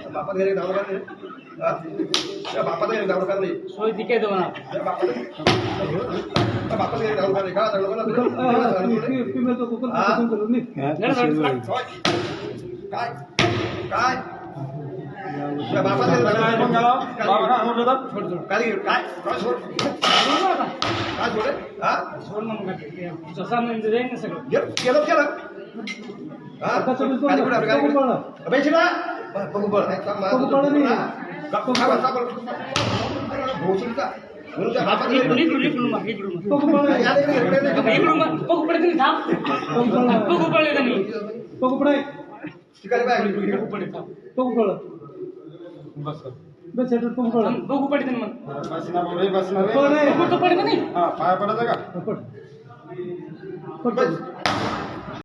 बापा घरी धावलं का नाही? बापाचं घरी धावलं का नाही? सोय तिके दो ना बापाचं घरी धावलं का नाही? का धावलं का काय काय बापाचं घरी धावलं काय काय काय सोड काय सोड हा सोड मग जसा म्हणजे जाईल ना सगळं केलं केलं हा गाडी कुठे गाडी बेची ना बघू बरं भोसडीचा बघू पडत नाही पाया पडायचा का